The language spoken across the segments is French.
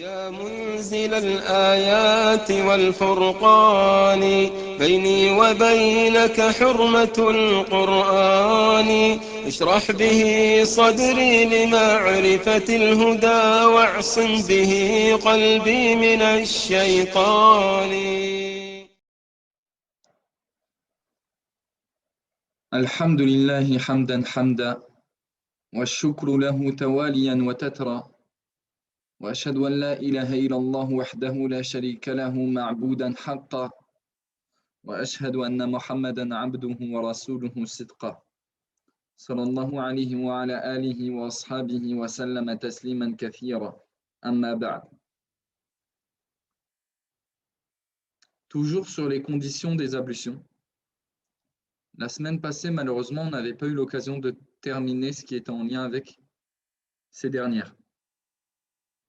يا منزل الآيات والفرقان بيني وبينك حرمة القرآن اشرح به صدري لمعرفة الهدى واعصم به قلبي من الشيطان. الحمد لله حمدا والشكر له تواليا وتترى وأشهد أن لا إله إلا الله وحده لا شريك له معبودا حقا وأشهد أن محمدا عبده ورسوله صدقا صلى الله عليه وعلى آله وأصحابه وسلم تسليما كثيرا أما بعد. Toujours sur les conditions des ablutions. La semaine passée, malheureusement, on n'avait pas eu l'occasion de terminer ce qui était en lien avec ces dernières.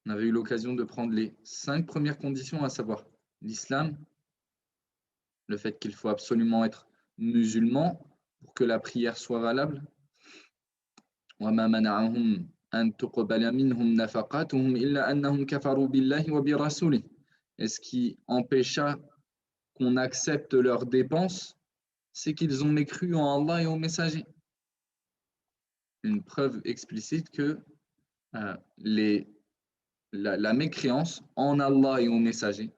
On avait eu l'occasion de prendre les 5 premières conditions, à savoir l'islam, le fait qu'il faut absolument être musulman pour que la prière soit valable. وَمَا مَنَعَهُمْ أَن تُقْبَلَ مِنْهُمْ نَفَقَاتُهُمْ إِلَّا أَنَّهُمْ كَفَرُوا بِاللَّهِ وَبِرَسُولِهِ. Et ce qui empêcha qu'on accepte leurs dépenses, c'est qu'ils ont mécru en Allah et aux messagers. Une preuve explicite que la mécréance en Allah et aux messagers,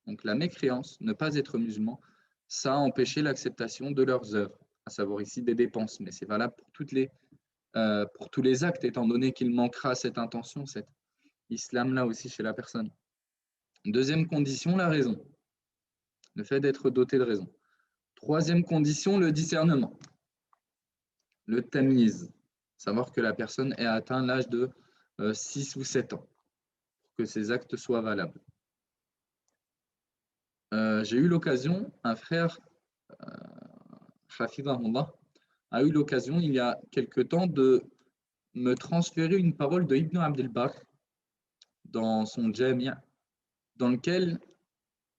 donc la mécréance, ne pas être musulman, ça a empêché l'acceptation de leurs œuvres, à savoir ici des dépenses, mais c'est valable pour tous les actes, étant donné qu'il manquera cette intention, cet islam-là aussi chez la personne. Deuxième condition, la raison, le fait d'être doté de raison. Troisième condition, le discernement, le tamiz, savoir que la personne ait atteint l'âge de 6 ou 7 ans, pour que ses actes soient valables. J'ai eu l'occasion, un frère, Hafidahullah, a eu l'occasion il y a quelque temps de me transférer une parole de Ibn Abd al-Barr dans son Jami', dans lequel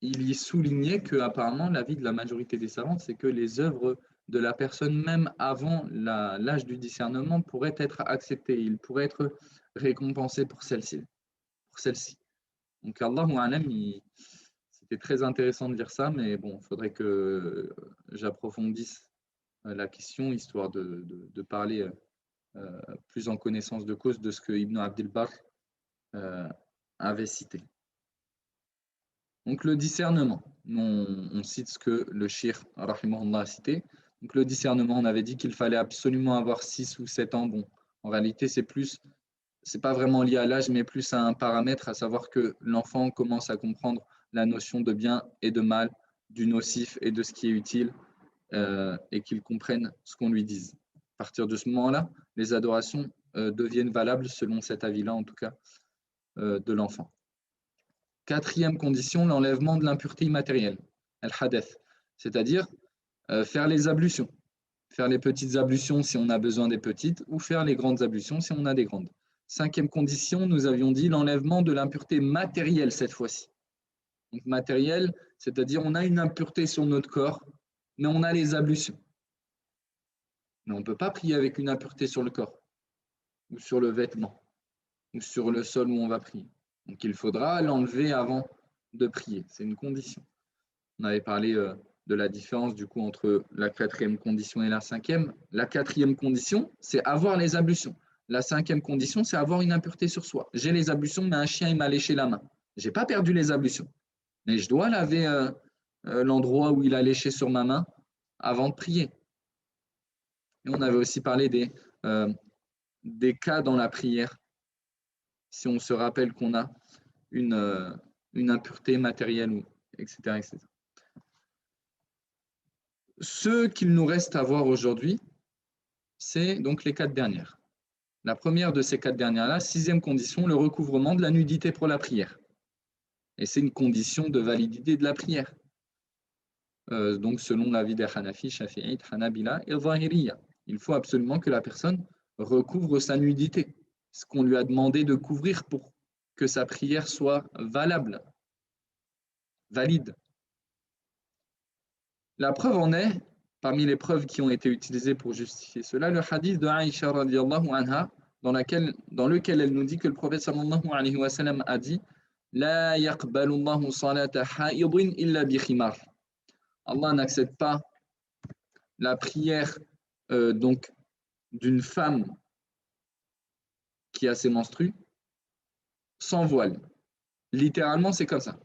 il y soulignait que apparemment l'avis de la majorité des savants, c'est que les œuvres de la personne, même avant l'âge du discernement, pourraient être acceptées, il pourrait être récompensé pour celle-ci. Donc Allahu A'lam, c'était très intéressant de dire ça, mais bon, il faudrait que j'approfondisse la question, histoire de parler plus en connaissance de cause de ce que Ibn Abd al-Barr avait cité. Donc le discernement, on cite ce que le Cheikh rahimahullah a cité. Donc le discernement, on avait dit qu'il fallait absolument avoir 6 ou 7 ans. Bon, en réalité, c'est pas vraiment lié à l'âge, mais plus à un paramètre, à savoir que l'enfant commence à comprendre la notion de bien et de mal, du nocif et de ce qui est utile, et qu'il comprenne ce qu'on lui dise. À partir de ce moment-là, les adorations deviennent valables, selon cet avis-là en tout cas, de l'enfant. Quatrième condition, l'enlèvement de l'impureté immatérielle, al-hadath, c'est-à-dire faire les ablutions, faire les petites ablutions si on a besoin des petites, ou faire les grandes ablutions si on a des grandes. Cinquième condition, nous avions dit l'enlèvement de l'impureté matérielle cette fois-ci. Donc matérielle, c'est-à-dire on a une impureté sur notre corps, mais on a les ablutions. Mais on ne peut pas prier avec une impureté sur le corps, ou sur le vêtement, ou sur le sol où on va prier. Donc il faudra l'enlever avant de prier, c'est une condition. On avait parlé de la différence du coup entre la quatrième condition et la cinquième. La quatrième condition, c'est avoir les ablutions. La cinquième condition, c'est avoir une impureté sur soi. J'ai les ablutions, mais un chien il m'a léché la main. Je n'ai pas perdu les ablutions, mais je dois laver l'endroit où il a léché sur ma main avant de prier. Et on avait aussi parlé des cas dans la prière, si on se rappelle qu'on a une impureté matérielle, etc., etc. Ce qu'il nous reste à voir aujourd'hui, c'est donc les 4 dernières. La première de ces 4 dernières-là, 6e condition, le recouvrement de la nudité pour la prière. Et c'est une condition de validité de la prière. Donc selon l'avis des Hanafi, Shafi'it, Hanabila et Zahiriya, il faut absolument que la personne recouvre sa nudité, ce qu'on lui a demandé de couvrir pour que sa prière soit valable, valide. La preuve en est, parmi les preuves qui ont été utilisées pour justifier cela, le hadith de Aïcha radiyallahu anha, dans lequel elle nous dit que le prophète sallallahu alayhi wa sallam a dit La yaqbalu Allahu salata ha'idin illa bi khimar. Allah n'accepte pas la prière donc d'une femme qui a ses menstrues sans voile. Littéralement, c'est comme ça.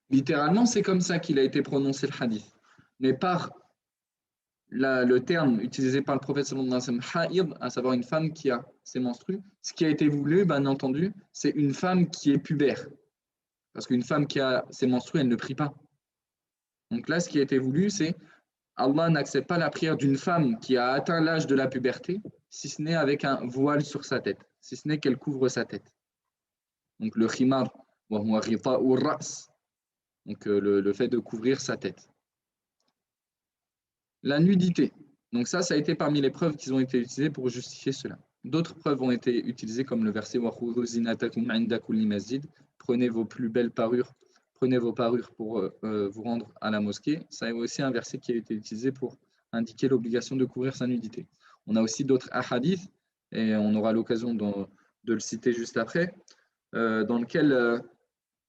Littéralement, c'est comme ça qu'il a été prononcé le hadith. Mais par le terme utilisé par le prophète sallallahu alayhi wa sallam, ha'id, à savoir une femme qui a ses menstrues, ce qui a été voulu, bien entendu, c'est une femme qui est pubère. Parce qu'une femme qui a ses menstrues, elle ne prie pas. Donc là, ce qui a été voulu, c'est Allah n'accepte pas la prière d'une femme qui a atteint l'âge de la puberté, si ce n'est avec un voile sur sa tête, si ce n'est qu'elle couvre sa tête. Donc le khimar, wa huwa ghita'u ar-ra's, donc le fait de couvrir sa tête. La nudité. Donc ça a été parmi les preuves qui ont été utilisées pour justifier cela. D'autres preuves ont été utilisées comme le verset wa khudhu zinatakum 'inda kulli masjid. Prenez vos plus belles parures, prenez vos parures pour vous rendre à la mosquée. Ça est aussi un verset qui a été utilisé pour indiquer l'obligation de couvrir sa nudité. On a aussi d'autres ahadiths, et on aura l'occasion de le citer juste après, dans lequel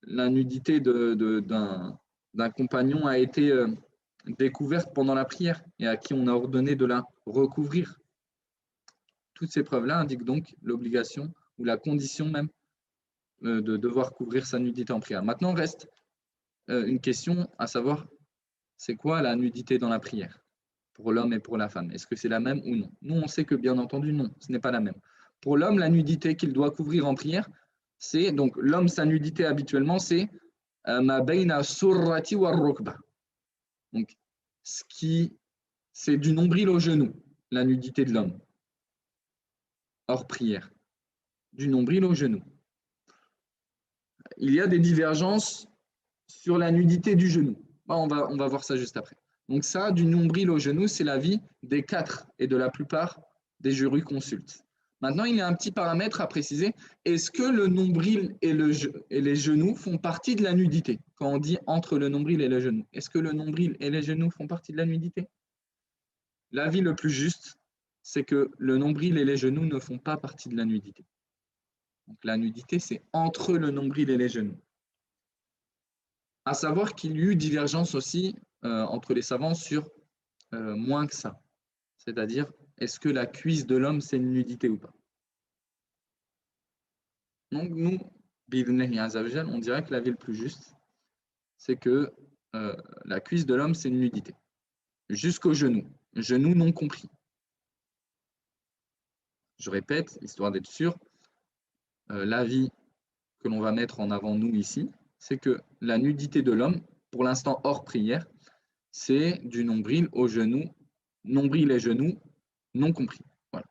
la nudité d'un compagnon a été découverte pendant la prière et à qui on a ordonné de la recouvrir. Toutes ces preuves-là indiquent donc l'obligation ou la condition même de devoir couvrir sa nudité en prière. Maintenant, reste une question à savoir, c'est quoi la nudité dans la prière pour l'homme et pour la femme? Est-ce que c'est la même ou non? Nous, on sait que bien entendu, non, ce n'est pas la même. Pour l'homme, la nudité qu'il doit couvrir en prière, c'est donc l'homme, sa nudité habituellement, c'est ma bayna surrati wa rukba. Donc, c'est du nombril au genou, la nudité de l'homme, hors prière, du nombril au genou. Il y a des divergences sur la nudité du genou. On va voir ça juste après. Donc ça, du nombril au genou, c'est l'avis des 4 et de la plupart des jurisconsultes. Maintenant, il y a un petit paramètre à préciser. Est-ce que le nombril et les genoux font partie de la nudité? Quand on dit entre le nombril et les genoux, est-ce que le nombril et les genoux font partie de la nudité? L'avis le plus juste, c'est que le nombril et les genoux ne font pas partie de la nudité. Donc la nudité, c'est entre le nombril et les genoux. À savoir qu'il y a eu divergence aussi entre les savants sur moins que ça. C'est-à-dire, est-ce que la cuisse de l'homme, c'est une nudité ou pas? Donc nous, on dirait que l'avis le plus juste, c'est que la cuisse de l'homme, c'est une nudité. Jusqu'au genou. Genou non compris. Je répète, histoire d'être sûr, l'avis que l'on va mettre en avant nous ici, c'est que la nudité de l'homme, pour l'instant hors prière, c'est du nombril au genou, nombril et genou non compris. Voilà.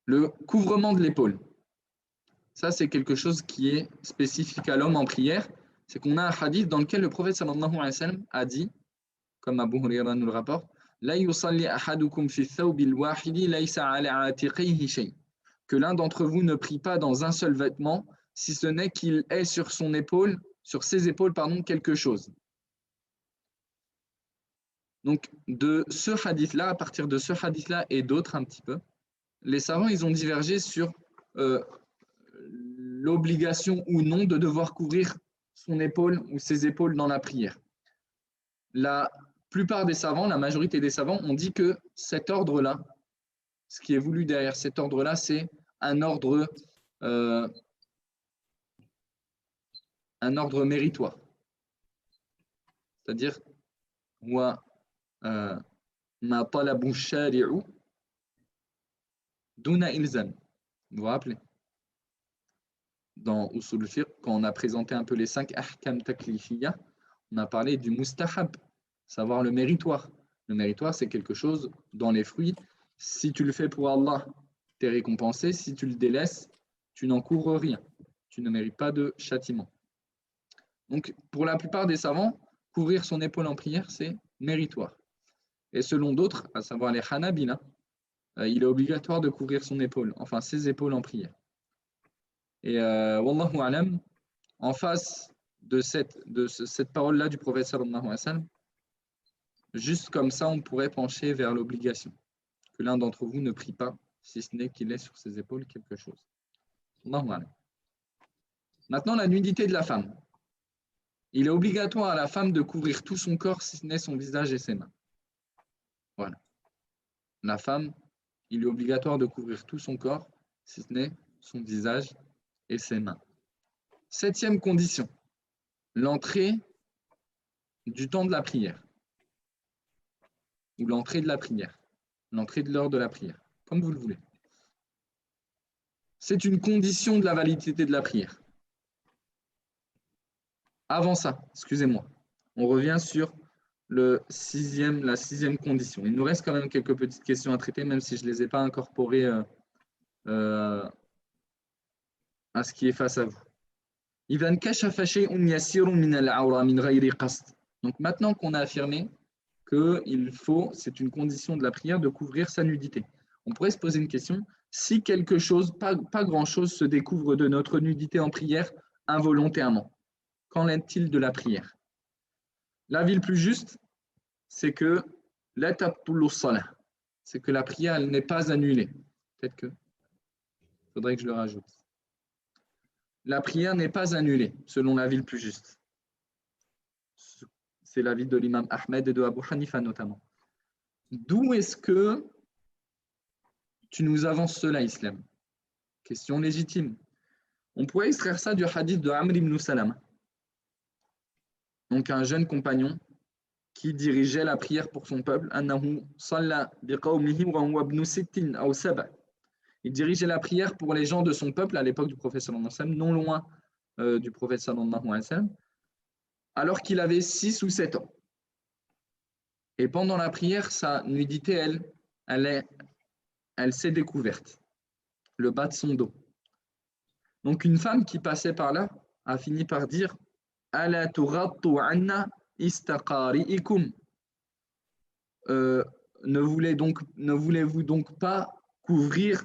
Le couvrement de l'épaule. Ça, c'est quelque chose qui est spécifique à l'homme en prière. C'est qu'on a un hadith dans lequel le prophète sallallahu alayhi wa sallam a dit, comme Abu Huraira nous le rapporte, La yusalli ahadukum fi thawbil wahidi laysa ala atiqihi shay. Que l'un d'entre vous ne prie pas dans un seul vêtement, si ce n'est qu'il ait sur ses épaules, quelque chose. Donc, de ce hadith-là, à partir de ce hadith-là et d'autres un petit peu, les savants, ils ont divergé sur l'obligation ou non de devoir couvrir son épaule ou ses épaules dans la prière. La plupart des savants, la majorité des savants, ont dit que cet ordre-là, ce qui est voulu derrière cet ordre-là, c'est un ordre méritoire. C'est-à-dire, ma talabu shari'u duna ilzam. Vous vous rappelez? Dans Usul al-Fiqh, quand on a présenté un peu les 5 ahkam taklifiyya, on a parlé du mustahab, savoir le méritoire. Le méritoire, c'est quelque chose dans les fruits. Si tu le fais pour Allah, tu es récompensé. Si tu le délaisses, tu n'en couvres rien. Tu ne mérites pas de châtiment. Donc, pour la plupart des savants, couvrir son épaule en prière, c'est méritoire. Et selon d'autres, à savoir les Hanabila, il est obligatoire de couvrir son épaule, enfin ses épaules en prière. Et wallahu alam, en face de cette parole-là du prophète sallallahu alayhi wa sallam, juste comme ça, on pourrait pencher vers l'obligation que l'un d'entre vous ne prie pas, si ce n'est qu'il ait sur ses épaules quelque chose. Wallahu alam. Maintenant, la nudité de la femme. Il est obligatoire à la femme de couvrir tout son corps, si ce n'est son visage et ses mains. Voilà. La femme, il est obligatoire de couvrir tout son corps, si ce n'est son visage et ses mains. 7e condition, l'entrée du temps de la prière, ou l'entrée de la prière, l'entrée de l'heure de la prière, comme vous le voulez. C'est une condition de la validité de la prière. Avant ça, excusez-moi, on revient sur la 6e condition. Il nous reste quand même quelques petites questions à traiter, même si je ne les ai pas incorporées à ce qui est face à vous. Donc maintenant qu'on a affirmé que c'est une condition de la prière de couvrir sa nudité, on pourrait se poser une question, si quelque chose, pas grand-chose, se découvre de notre nudité en prière involontairement, qu'en est-il de la prière? L'avis le plus juste, c'est que la prière elle n'est pas annulée. Peut-être que faudrait que je le rajoute. La prière n'est pas annulée, selon l'avis le plus juste. C'est l'avis de l'imam Ahmed et de Abu Hanifa notamment. D'où est-ce que tu nous avances cela, Islam? Question légitime. On pourrait extraire ça du hadith de Amr ibn Salama. Donc un jeune compagnon qui dirigeait la prière pour son peuple. Il dirigeait la prière pour les gens de son peuple à l'époque du prophète sallallahu alayhi wa sallam, non loin du prophète sallallahu alayhi wa sallam, alors qu'il avait 6 ou 7 ans. Et pendant la prière, sa nudité, elle s'est découverte, le bas de son dos. Donc une femme qui passait par là a fini par dire Ala tughaddu anna istaqari'ikum. Ne voulez-vous donc pas couvrir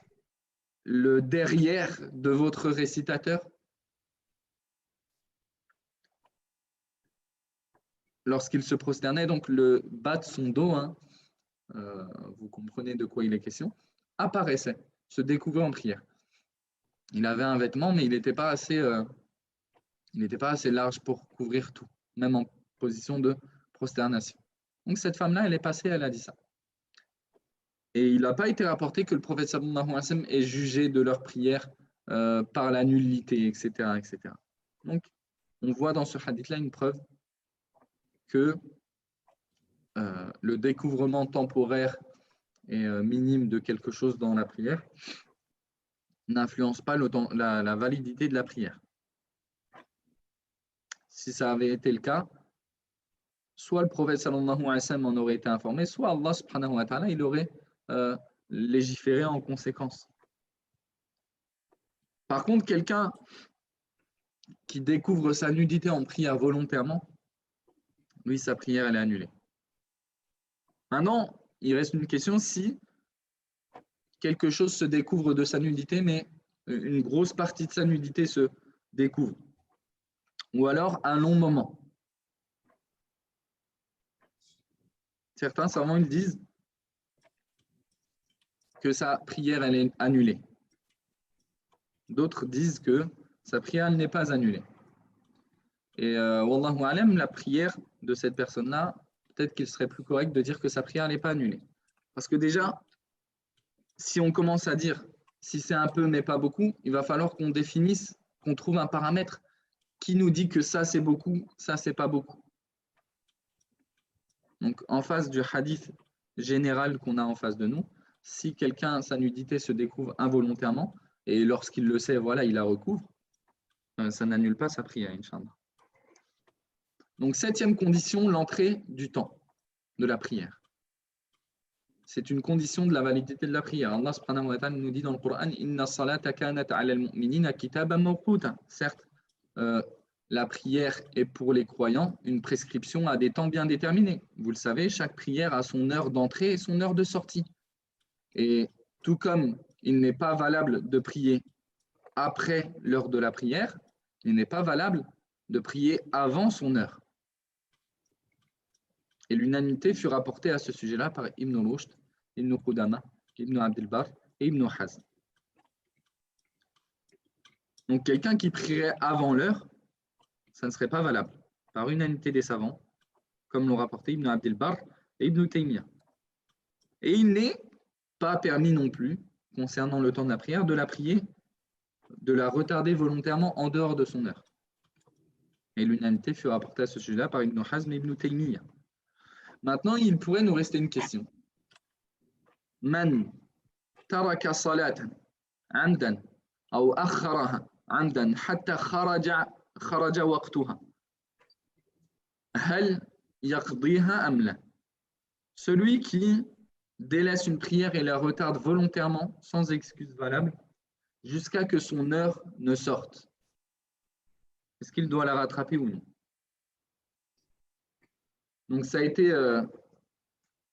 le derrière de votre récitateur? Lorsqu'il se prosternait, donc le bas de son dos, vous comprenez de quoi il est question, apparaissait, se découvrait en prière. Il avait un vêtement, mais il n'était pas assez large pour couvrir tout, même en position de prosternation. Donc cette femme-là, elle est passée, elle a dit ça. Et il n'a pas été rapporté que le prophète sallallahu alayhi wa sallam ait jugé de leur prière par la nullité, etc., etc. Donc, on voit dans ce hadith-là une preuve que le découvrement temporaire et minime de quelque chose dans la prière n'influence pas la validité de la prière. Si ça avait été le cas, soit le prophète sallallahu alayhi wa sallam en aurait été informé, soit Allah subhanahu wa ta'ala, il aurait légiféré en conséquence. Par contre, quelqu'un qui découvre sa nudité en prière volontairement, lui, sa prière, elle est annulée. Maintenant, il reste une question, si quelque chose se découvre de sa nudité, mais une grosse partie de sa nudité se découvre, ou alors un long moment. Certains savants, ils disent que sa prière, elle est annulée. D'autres disent que sa prière n'est pas annulée. Et wallahu alam, la prière de cette personne-là, peut-être qu'il serait plus correct de dire que sa prière n'est pas annulée. Parce que déjà, si on commence à dire si c'est un peu mais pas beaucoup, il va falloir qu'on définisse, qu'on trouve un paramètre qui nous dit que ça c'est beaucoup, ça c'est pas beaucoup. Donc en face du hadith général qu'on a en face de nous, si quelqu'un, sa nudité se découvre involontairement, et lorsqu'il le sait, voilà, il la recouvre, ça n'annule pas sa prière, Inch'Allah. Donc 7e condition, l'entrée du temps de la prière. C'est une condition de la validité de la prière. Allah subhanahu wa ta'ala nous dit dans le Coran Inna salata kanat ala al-mu'minina kitaban mawquta. Certes, la prière est pour les croyants une prescription à des temps bien déterminés. Vous le savez, chaque prière a son heure d'entrée et son heure de sortie. Et tout comme il n'est pas valable de prier après l'heure de la prière, il n'est pas valable de prier avant son heure. Et l'unanimité fut rapportée à ce sujet-là par Ibn Rushd, Ibn Qudama, Ibn Abd al-Barr et Ibn Hazm. Donc quelqu'un qui prierait avant l'heure, ça ne serait pas valable, par unanimité des savants, comme l'ont rapporté Ibn Abd al-Barr et Ibn Taymiyyah. Et il n'est pas permis non plus, concernant le temps de la prière, de la prier, de la retarder volontairement en dehors de son heure. Et l'unanimité fut rapportée à ce sujet-là par Ibn Hazm et Ibn Taymiyyah. Maintenant, il pourrait nous rester une question. Man taraka salatan amdan ou akharaha amdan hatta kharaja waqtuha hal yaqdiha am la? Celui qui délaisse une prière et la retarde volontairement sans excuse valable jusqu'à que son heure ne sorte, est-ce qu'il doit la rattraper ou non? Donc ça a été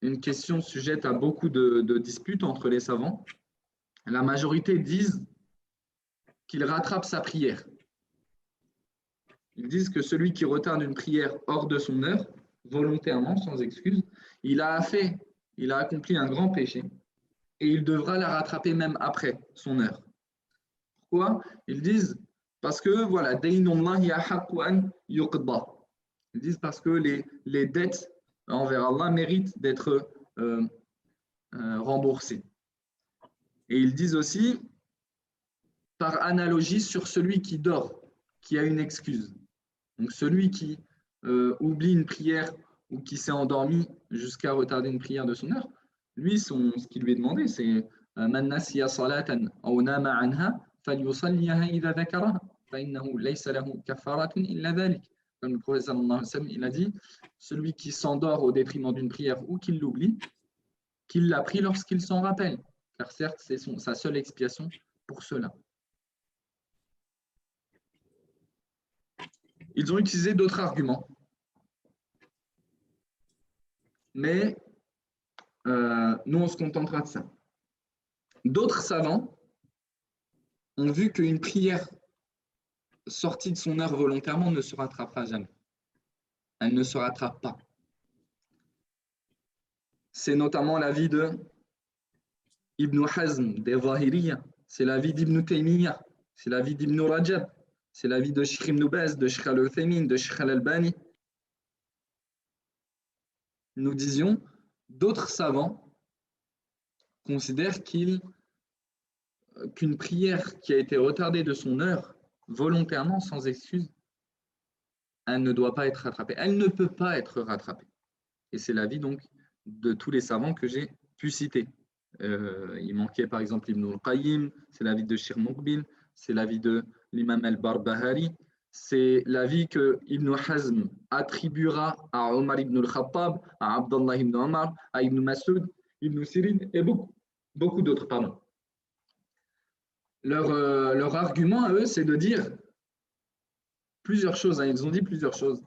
une question sujette à beaucoup de disputes entre les savants. La majorité disent qu'il rattrape sa prière. Ils disent que celui qui retarde une prière hors de son heure, volontairement, sans excuse, il a accompli un grand péché et il devra la rattraper même après son heure. Pourquoi? Ils disent parce que voilà, ils disent parce que les dettes envers Allah méritent d'être remboursées. Et ils disent aussi, par analogie, sur celui qui dort, qui a une excuse. Donc celui qui oublie une prière ou qui s'est endormi jusqu'à retarder une prière de son heure, lui, ce qui lui est demandé, c'est Man nasiya salatan aw nama anha falyusalliha idha dhakaraha fa innahu laysa lahu kafaratun illa dhalik. Comme le prophète sallallahu alayhi wa sallam, il a dit, celui qui s'endort au détriment d'une prière ou qui l'oublie, qu'il l'a pris lorsqu'il s'en rappelle. Car certes, c'est sa seule expiation pour cela. Ils ont utilisé d'autres arguments. Mais nous, on se contentera de ça. D'autres savants ont vu qu'une prière sortie de son heure volontairement ne se rattrapera jamais. Elle ne se rattrape pas. C'est notamment l'avis de Ibn Hazm, des Zahiriyya, c'est l'avis d'Ibn Taymiyyah, c'est l'avis d'Ibn Rajab, c'est l'avis de Sheikh Ibn Baz, de Sheikh Al-Uthaymin, de Sheikh Al-Albani. Nous disions, d'autres savants considèrent qu'une prière qui a été retardée de son heure volontairement, sans excuse, elle ne doit pas être rattrapée. Elle ne peut pas être rattrapée. Et c'est l'avis donc de tous les savants que j'ai pu citer. Il manquait par exemple Ibn al-Qayyim, c'est l'avis de Shir Muqbil, c'est l'avis de l'imam al-Barbahari, c'est l'avis que Ibn Hazm attribuera à Omar ibn al-Khattab, à Abdullah ibn Omar, à Ibn Mas'ud, Ibn Sirin et beaucoup d'autres. Pardon. Leur argument à eux, c'est de dire plusieurs choses. Ils ont dit plusieurs choses.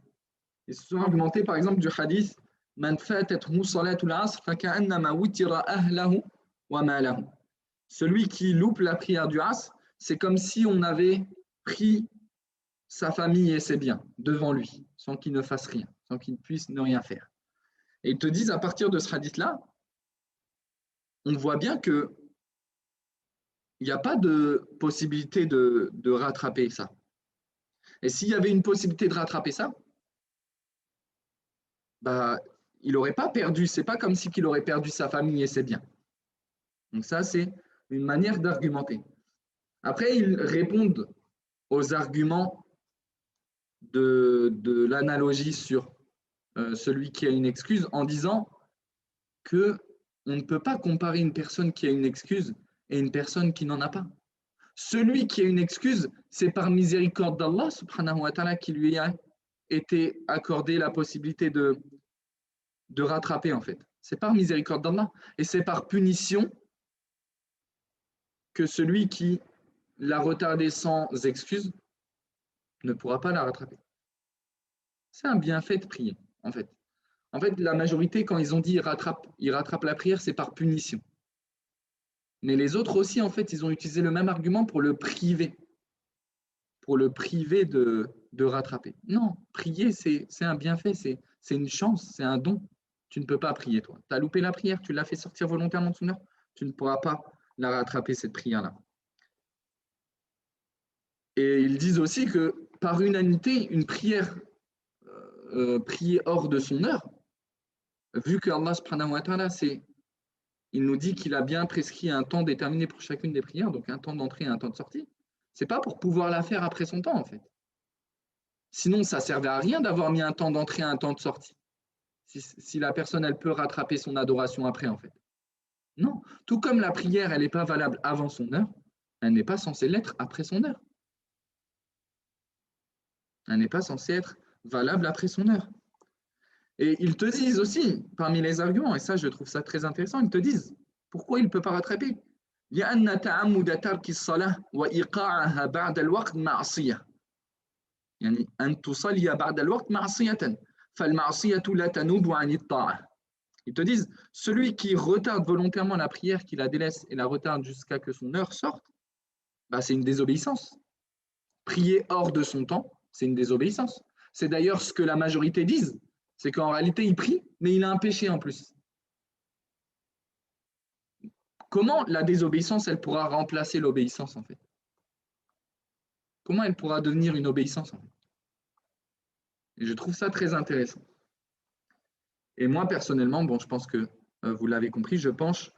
Ils se sont argumentés par exemple du hadith Man fatathu salatul asr faka'annama wutira ahlahu wa malahu. Celui qui loupe la prière du asr, c'est comme si on avait pris sa famille et ses biens devant lui, sans qu'il ne fasse rien, sans qu'il puisse ne rien faire. Et ils te disent à partir de ce hadith-là, on voit bien que il n'y a pas de possibilité de rattraper ça. Et s'il y avait une possibilité de rattraper ça, bah, il n'aurait pas perdu, c'est pas comme si il aurait perdu sa famille et ses biens. Donc ça, c'est une manière d'argumenter. Après, ils répondent aux arguments de l'analogie sur celui qui a une excuse en disant que on ne peut pas comparer une personne qui a une excuse et une personne qui n'en a pas. Celui qui a une excuse, c'est par miséricorde d'Allah subhanahu wa ta'ala qui lui a été accordé la possibilité de rattraper en fait. C'est par miséricorde d'Allah et c'est par punition que celui qui l'a retardé sans excuse ne pourra pas la rattraper. C'est un bienfait de prier en fait. En fait, la majorité, quand ils ont dit il rattrape la prière, c'est par punition. Mais les autres aussi, en fait, ils ont utilisé le même argument pour le priver. pour le priver de rattraper. Non, prier, c'est un bienfait, c'est une chance, c'est un don. Tu ne peux pas prier, toi. Tu as loupé la prière, tu l'as fait sortir volontairement de son heure, tu ne pourras pas la rattraper, cette prière-là. Et ils disent aussi que par unanimité, une prière priée hors de son heure, vu que Allah subhanahu wa ta'ala, il nous dit qu'il a bien prescrit un temps déterminé pour chacune des prières, donc un temps d'entrée et un temps de sortie, c'est pas pour pouvoir la faire après son temps, en fait. Sinon, ça ne servait à rien d'avoir mis un temps d'entrée et un temps de sortie. Si la personne, elle peut rattraper son adoration après, en fait. Non. Tout comme la prière, elle n'est pas valable avant son heure, elle n'est pas censée l'être après son heure. Elle n'est pas censée être valable après son heure. Et ils te disent aussi, parmi les arguments, et ça je trouve ça très intéressant, ils te disent pourquoi il ne peut pas rattraper. لأن تعمد ترك الصلاة وإيقاعها بعد الوقت معصية. يعني أن تصلي بعد الوقت معصية فالمعصية لا تنوب عن الطاعة. Ils te disent, celui qui retarde volontairement la prière, qui la délaisse et la retarde jusqu'à que son heure sorte, bah c'est une désobéissance. Prier hors de son temps, c'est une désobéissance. C'est d'ailleurs ce que la majorité disent, c'est qu'en réalité, il prie, mais il a un péché en plus. Comment la désobéissance, elle pourra remplacer l'obéissance, en fait? Comment elle pourra devenir une obéissance, en fait? Et je trouve ça très intéressant. Et moi, personnellement, bon, je pense que vous l'avez compris, je penche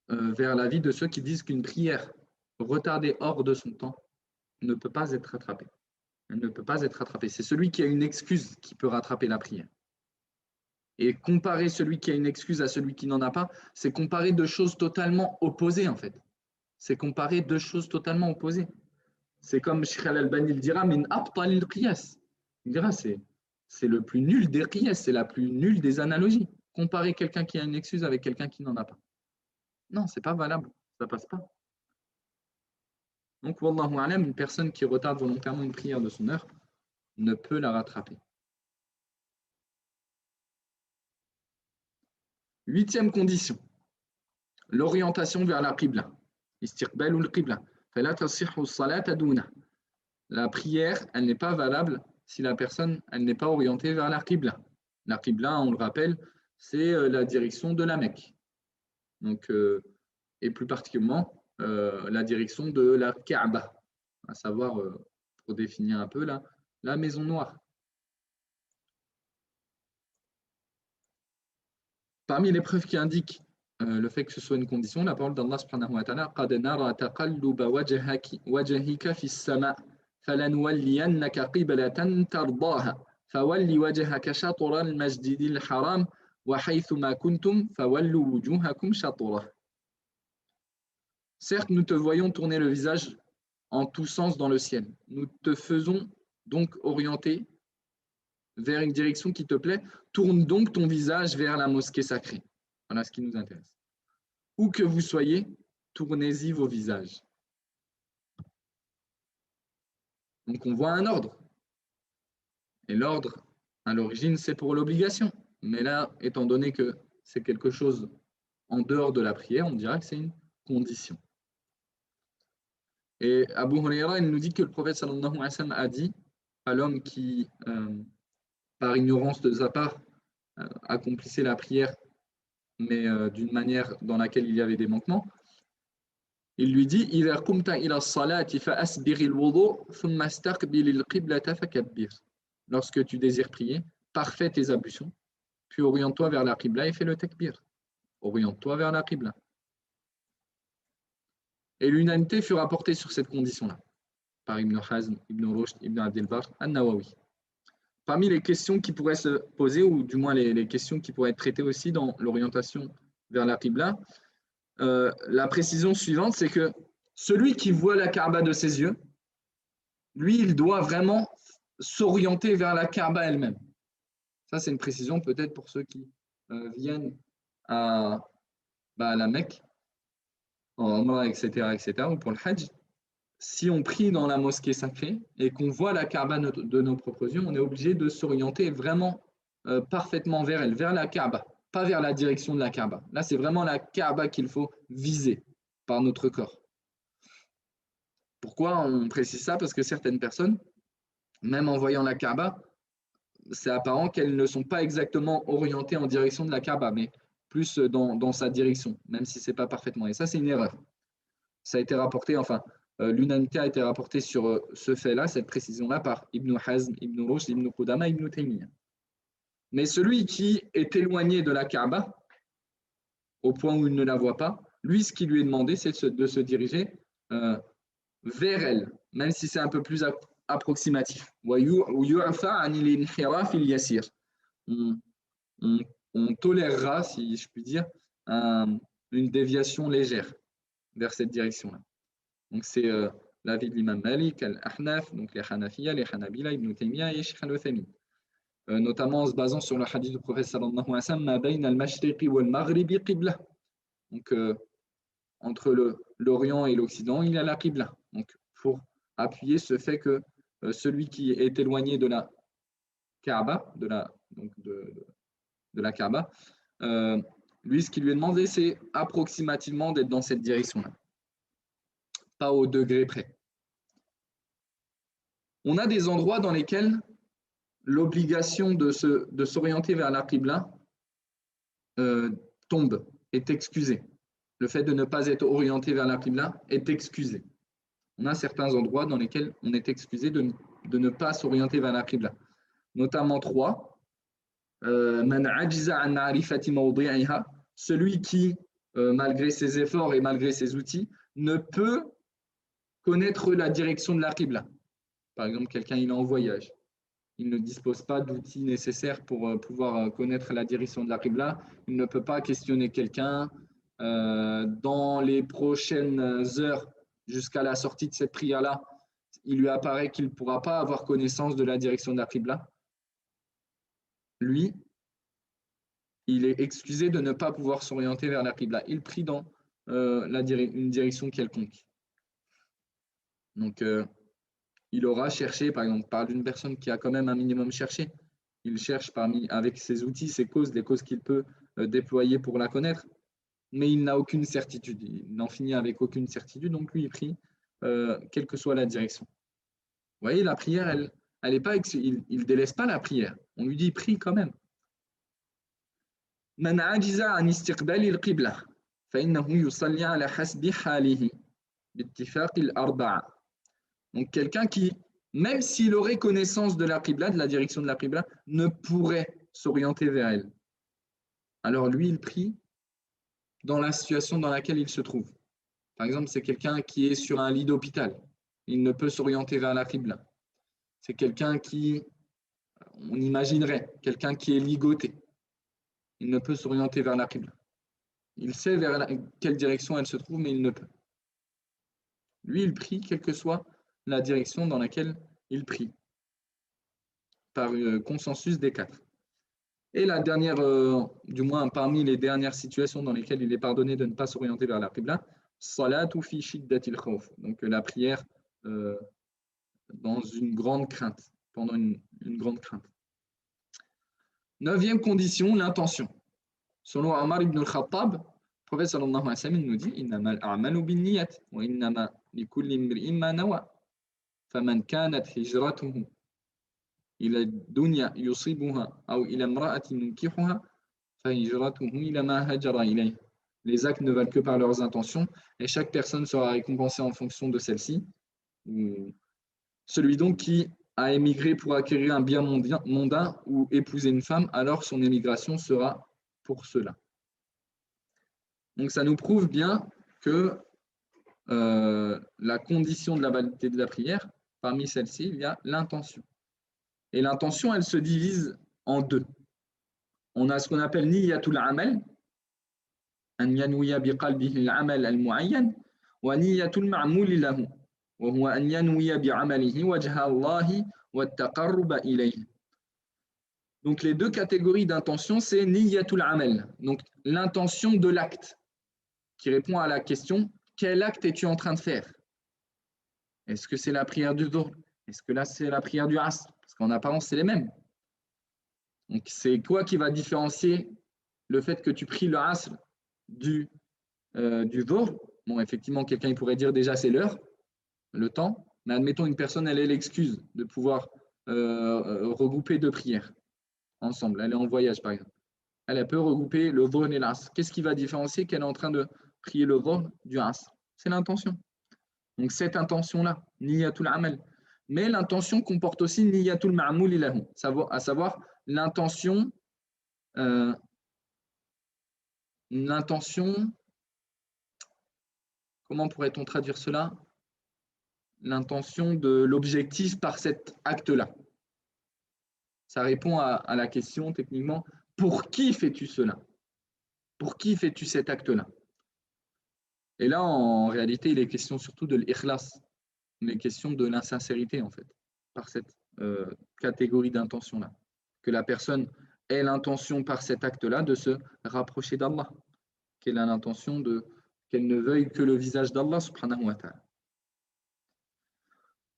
vers l'avis de ceux qui disent qu'une prière retardée hors de son temps ne peut pas être rattrapée. Elle ne peut pas être rattrapée. C'est celui qui a une excuse qui peut rattraper la prière. Et comparer celui qui a une excuse à celui qui n'en a pas, c'est comparer deux choses totalement opposées, en fait. C'est comparer deux choses totalement opposées. C'est comme Sheikh Al-Albani il dira, min abtalil qiyas. Il dira, c'est le plus nul des qiyas, c'est la plus nulle des analogies. Comparer quelqu'un qui a une excuse avec quelqu'un qui n'en a pas. Non, c'est pas valable, ça passe pas. Donc, wallahu alam, une personne qui retarde volontairement une prière de son heure ne peut la rattraper. 8e condition, l'orientation vers la qibla. Istiqbal ou le qibla. La prière, elle n'est pas valable si la personne, elle n'est pas orientée vers la qibla. La qibla, on le rappelle, c'est la direction de la Mecque. Donc, et plus particulièrement, la direction de la Kaaba, à savoir, pour définir un peu, la maison noire. Parmi les preuves qui indiquent le fait que ce soit une condition, la parole d'Allah subhanahu wa ta'ala قَدْ نَرَى تَقَلُّبَ وَجْهِكَ فِي السَّمَاءِ فَلَنُوَلِّيَنَّكَ قِبْلَةً تَرْضَاهَا فَوَلِّ وَجْهَكَ شَطْرَ الْمَسْجِدِ الْحَرَامِ وَحَيْثُ مَا كُنْتُمْ فَوَلُّوا وُجُوهَكُمْ شَطْرَهُ. Certes, nous te voyons tourner le visage en tous sens dans le ciel. Nous te faisons donc orienter vers une direction qui te plaît. Tourne donc ton visage vers la mosquée sacrée. Voilà ce qui nous intéresse. Où que vous soyez, tournez-y vos visages. Donc on voit un ordre. Et l'ordre, à l'origine, c'est pour l'obligation. Mais là, étant donné que c'est quelque chose en dehors de la prière, on dira que c'est une condition. Et Abu Huraira, il nous dit que le prophète sallallahu alayhi wa sallam a dit à l'homme qui, par ignorance de sa part, accomplissait la prière, mais d'une manière dans laquelle il y avait des manquements, il lui dit إِذَا قُمْتَ إِلَى الصَّلَاةِ فَأَسْبِغِ الْوُضُوءَ ثُمَّ اسْتَقْبِلِ الْقِبْلَةَ فَكَبِّرْ. Lorsque tu désires prier, parfais tes ablutions, puis oriente-toi vers la qibla et fais le takbir. Oriente-toi vers la qibla. Et l'unanimité fut rapportée sur cette condition-là, par Ibn Hazm, Ibn Rushd, Ibn Abd al-Barr, An-Nawawi. Parmi les questions qui pourraient se poser, ou du moins les questions qui pourraient être traitées aussi dans l'orientation vers la qibla, la précision suivante, c'est que celui qui voit la Kaaba de ses yeux, lui, il doit vraiment s'orienter vers la Kaaba elle-même. Ça, c'est une précision peut-être pour ceux qui viennent à la Mecque, en Umrah, etc., ou pour le Hajj. Si on prie dans la mosquée sacrée et qu'on voit la Kaaba de nos propres yeux, on est obligé de s'orienter vraiment parfaitement vers elle, vers la Kaaba, pas vers la direction de la Kaaba. Là, c'est vraiment la Kaaba qu'il faut viser par notre corps. Pourquoi on précise ça? Parce que certaines personnes, même en voyant la Kaaba, c'est apparent qu'elles ne sont pas exactement orientées en direction de la Kaaba, mais plus dans sa direction, même si ce n'est pas parfaitement. Et ça, c'est une erreur. Ça a été rapporté, enfin, l'unanimité a été rapportée sur ce fait-là, cette précision-là, par Ibn Hazm, Ibn Rushd, Ibn Qudama, Ibn Taymiyyah. Mais celui qui est éloigné de la Kaaba, au point où il ne la voit pas, lui, ce qui lui est demandé, c'est de se diriger vers elle, même si c'est un peu plus approximatif. On, on, on tolérera, si je puis dire, une déviation légère vers cette direction-là. Donc c'est l'avis de l'imam Malik, al-Ahnaf, donc les Hanafiya, les Hanabila, Ibn Taymiyyah et Sheikh al-Uthaymin. Notamment en se basant sur le hadith du prophète sallallahu alayhi wa sallam, ma bayna al-mashriqi wal-maghribi qibla. Donc entre l'Orient et l'Occident, il y a la qibla. Donc pour appuyer ce fait que celui qui est éloigné de la Kaaba, de la Kaaba, lui, ce qui lui est demandé, c'est approximativement d'être dans cette direction-là, pas au degré près. On a des endroits dans lesquels l'obligation de s'orienter vers la Qibla tombe, est excusée. Le fait de ne pas être orienté vers la Qibla est excusé. On a certains endroits dans lesquels on est excusé de ne pas s'orienter vers la Qibla. Notamment 3. Celui qui, malgré ses efforts et malgré ses outils, ne peut connaître la direction de la Qibla. Par exemple, quelqu'un il est en voyage, il ne dispose pas d'outils nécessaires pour pouvoir connaître la direction de la Qibla, il ne peut pas questionner quelqu'un dans les prochaines heures jusqu'à la sortie de cette prière-là, il lui apparaît qu'il ne pourra pas avoir connaissance de la direction de la Qibla. Lui, il est excusé de ne pas pouvoir s'orienter vers la Qibla. Il prie dans une direction quelconque. Donc, il aura cherché, par exemple, par d'une personne qui a quand même un minimum cherché. Il cherche avec ses outils, ses causes, les causes qu'il peut déployer pour la connaître, mais il n'a aucune certitude. Il n'en finit avec aucune certitude, donc lui, il prie, quelle que soit la direction. Vous voyez, la prière, elle est pas, il ne délaisse pas la prière. On lui dit, prie quand même. من عجز عن استقبال القبلة فإنه يصلي على حسب حاله باتفاق الأربعة. Donc quelqu'un qui, même s'il aurait connaissance de la Qibla, de la direction de la Qibla, ne pourrait s'orienter vers elle. Alors lui, il prie dans la situation dans laquelle il se trouve. Par exemple, c'est quelqu'un qui est sur un lit d'hôpital. Il ne peut s'orienter vers la Qibla. C'est quelqu'un qui, on imaginerait, quelqu'un qui est ligoté. Il ne peut s'orienter vers la Qibla. Il sait vers quelle direction elle se trouve, mais il ne peut. Lui, il prie, quelle que soit la direction dans laquelle il prie, par consensus des 4. Et la dernière, du moins parmi les dernières situations dans lesquelles il est pardonné de ne pas s'orienter vers la Qibla, salatu fi shiddatil khawf, donc la prière dans une grande crainte, pendant une grande crainte. 9e condition, l'intention. Selon Omar ibn al-Khattab, le prophète sallallahu alayhi wa sallam nous dit innamal a'malu binniyat wa innama likulli imri'in ma nawa faman kanat hijratuhu ila dunya yusibuha aw ila imra'atin yunkihuha fa hijratuhu ila ma hajara ilayhi. Les actes ne valent que par leurs intentions et chaque personne sera récompensée en fonction de celle-ci. Celui donc qui a émigré pour acquérir un bien mondain ou épouser une femme, alors son émigration sera pour cela. Donc ça nous prouve bien que la condition de la validité de la prière, parmi celles-ci, il y a l'intention. Et l'intention, elle se divise en 2. On a ce qu'on appelle niyatul amal, an yanwiya biqalbihi al-amal al-mu'ayyan, wa niyatul ma'mul lahu. Donc les 2 catégories d'intention, c'est niyatul amal, donc l'intention de l'acte, qui répond à la question quel acte es-tu en train de faire? Est-ce que c'est la prière du dhuhr? Est-ce que là c'est la prière du asr? Parce qu'en apparence c'est les mêmes. Donc c'est quoi qui va différencier le fait que tu pries le asr du dhuhr? Bon, effectivement, quelqu'un pourrait dire déjà c'est l'heure. le temps, mais admettons une personne, elle ait l'excuse de pouvoir regrouper deux prières ensemble. Elle est en voyage, par exemple. Elle peut regrouper le Dhuhr et l'Asr. Qu'est-ce qui va différencier qu'elle est en train de prier le Dhuhr du Asr? C'est l'intention. Donc cette intention-là, niyatul amal. Mais l'intention comporte aussi niyatul ma'moul ilahu, à savoir l'intention, comment pourrait-on traduire cela? L'intention de l'objectif par cet acte-là. Ça répond à la question techniquement, pour qui fais-tu cela? Pour qui fais-tu cet acte-là? Et là, en réalité, il est question surtout de l'ikhlas, il est question de l'insincérité, en fait, par cette catégorie d'intention-là. Que la personne ait l'intention par cet acte-là de se rapprocher d'Allah, qu'elle a l'intention qu'elle ne veuille que le visage d'Allah, subhanahu wa ta'ala.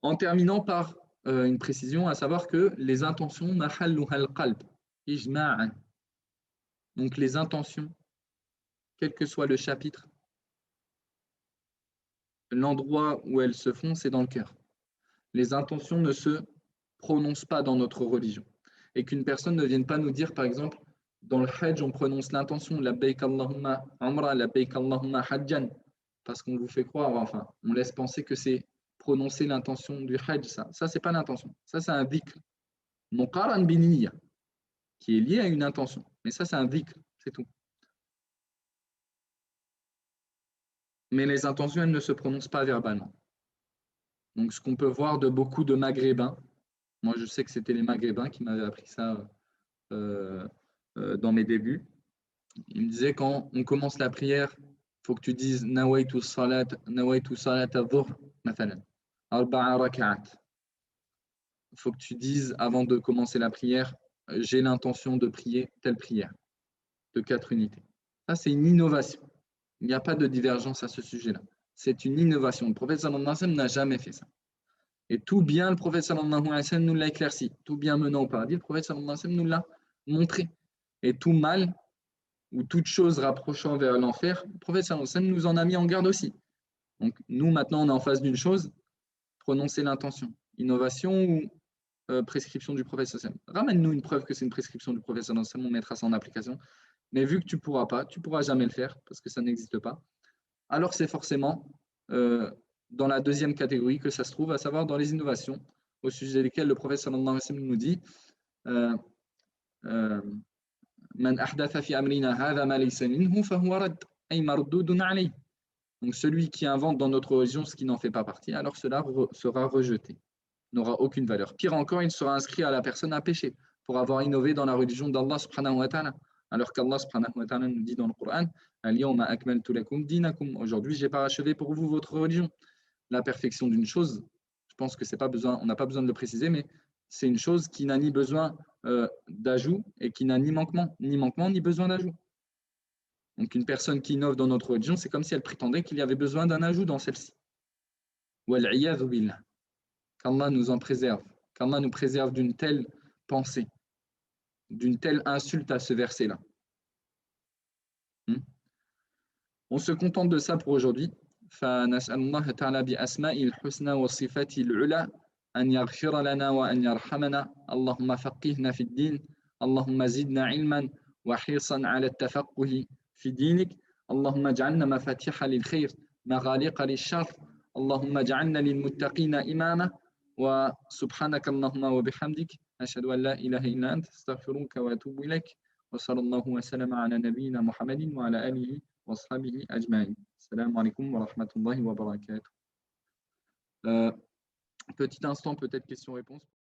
En terminant par une précision, à savoir que les intentions, mahalluha al-qalb, ijma'an. Donc les intentions, quel que soit le chapitre, l'endroit où elles se font, c'est dans le cœur. Les intentions ne se prononcent pas dans notre religion. Et qu'une personne ne vienne pas nous dire, par exemple, dans le Hajj, on prononce l'intention, labbaik Allahumma Umra, labbaik Allahumma Hajjan, parce qu'on vous fait croire, enfin, on laisse penser que c'est prononcer l'intention du Hajj, ça. Ça, c'est pas l'intention. Ça, c'est un dhikr. Muqaran biniyya, qui est lié à une intention. Mais ça, c'est un dhikr, c'est tout. Mais les intentions, elles ne se prononcent pas verbalement. Donc, ce qu'on peut voir de beaucoup de Maghrébins, moi, je sais que c'était les Maghrébins qui m'avaient appris ça dans mes débuts. Ils me disaient, quand on commence la prière, il faut que tu dises nawaitu salat adh-dhuhr, mathalan, arba'a rak'at. Il faut que tu dises, avant de commencer la prière, j'ai l'intention de prier telle prière, de 4 unités. Ça, c'est une innovation. Il n'y a pas de divergence à ce sujet-là. C'est une innovation. Le prophète sallallahu alayhi wa sallam n'a jamais fait ça. Et tout bien, le prophète sallallahu alayhi wa sallam nous l'a éclairci. Tout bien menant au paradis, le prophète sallallahu alayhi wa sallam nous l'a montré. Et tout mal, ou toute chose rapprochant vers l'enfer, le prophète sallallahu alayhi wa sallam nous en a mis en garde aussi. Donc nous, maintenant, on est en face d'une chose, prononcer l'intention. Innovation ou prescription du prophète sallallahu alayhi wa sallam. Ramène-nous une preuve que c'est une prescription du prophète sallallahu alayhi wa sallam, on mettra ça en application. Mais vu que tu ne pourras jamais le faire, parce que ça n'existe pas, alors c'est forcément dans la deuxième catégorie que ça se trouve, à savoir dans les innovations, au sujet desquelles le prophète sallallahu alayhi wa sallam nous dit Man ahdatha fi amrina hadha ma laysa minhu fahuwa rad ay mardudun alayh. Donc celui qui invente dans notre religion ce qui n'en fait pas partie, alors cela sera rejeté, n'aura aucune valeur. Pire encore, il sera inscrit à la personne à péché pour avoir innové dans la religion d'Allah subhanahu wa ta'ala. Alors qu'Allah subhanahu wa ta'ala nous dit dans le Coran, Al-yawma akmaltu lakum dinakum. Aujourd'hui, j'ai parachevé pour vous votre religion. La perfection d'une chose, je pense que c'est pas besoin, on n'a pas besoin de le préciser, mais c'est une chose qui n'a ni besoin d'ajout et qui n'a ni manquement ni besoin d'ajout. Donc une personne qui innove dans notre religion, c'est comme si elle prétendait qu'il y avait besoin d'un ajout dans celle-ci. Wal-'iyadhu billah. Qu'Allah nous en préserve, qu'Allah nous préserve d'une telle pensée, d'une telle insulte à ce verset-là. On se contente de ça pour aujourd'hui. فنسأل الله تعالى بأسمائه الحسنى وصفاته العلى أن يغفر لنا وأن يرحمنا. اللهم فقهنا في الدين، اللهم زدنا علما وحرصا على التفقه في دينك، اللهم اجعلنا مفاتيح للخير مغاليق للشر، اللهم اجعلنا للمتقين إماما، وسبحانك اللهم وبحمدك أشهد أن لا إله إلا أنت أستغفرك وأتوب إليك، وصلى الله وسلم على نبينا محمد وعلى آله وأصحابه أجمعين. Assalamu alaikum wa rahmatullahi wa barakatuh. Petit instant, peut-être question-réponse.